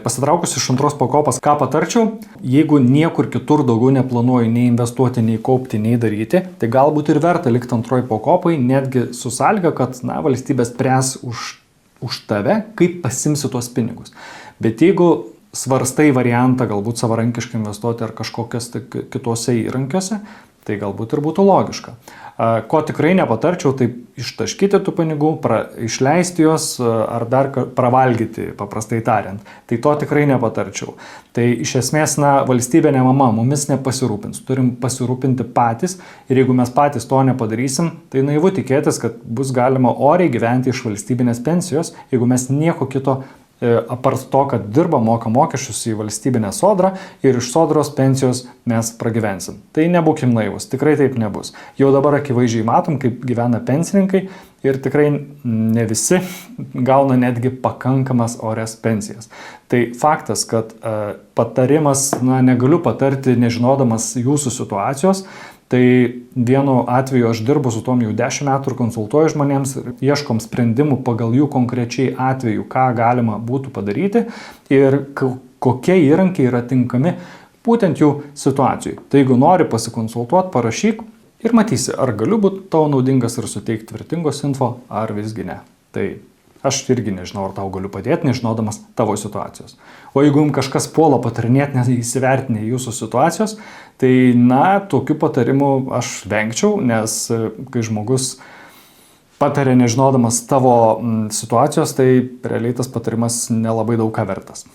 Pasitraukus iš antros pakopos, ką patarčiau, jeigu niekur kitur daugiau neplanuoju nei investuoti, nei kaupti, nei daryti, tai galbūt ir verta likti antroji pakopai, netgi su sąlyga, kad valstybė spręs už tave, kaip pasimsi tuos pinigus. Bet jeigu svarstai variantą galbūt savarankiškai investuoti ar kažkokias kitose įrankiuose, tai galbūt ir būtų logiška. Ko tikrai nepatarčiau, tai ištaškyti tų pinigų, išleisti juos ar dar pravalgyti, paprastai tariant. Tai to tikrai nepatarčiau. Tai iš esmės, valstybė ne mama, mumis nepasirūpins. Turim pasirūpinti patys ir jeigu mes patys to nepadarysim, tai naivu tikėtis, kad bus galima oriai gyventi iš valstybinės pensijos, jeigu mes nieko kito apart to, kad dirba, moka mokesčius į valstybinę sodrą ir iš sodros pensijos mes pragyvensim. Tai nebūkim naivus, tikrai taip nebus. Jau dabar akivaizdžiai matom, kaip gyvena pensininkai ir tikrai ne visi gauna netgi pakankamas orias pensijas. Tai faktas, kad patarimas, negaliu patarti nežinodamas jūsų situacijos. Tai vienu atveju aš dirbu su tom jau 10 metų ir konsultuoju žmonėms ir ieškom sprendimų pagal jų konkrečiai atveju, ką galima būtų padaryti ir kokie įrankiai yra tinkami būtent jų situacijai. Tai jeigu nori pasikonsultuoti, parašyk ir matysi, ar galiu būti tau naudingas ir suteikti vertingos info, ar visgi ne. Tai aš irgi nežinau, ar tau galiu padėti, nežinodamas tavo situacijos. O jeigu jums kažkas puola patarinėti, neįsivertinę jūsų situacijos, tai tokių patarimų aš vengčiau, nes kai žmogus patarė nežinodamas tavo situacijos, tai realiai tas patarimas nelabai daug ką vertas.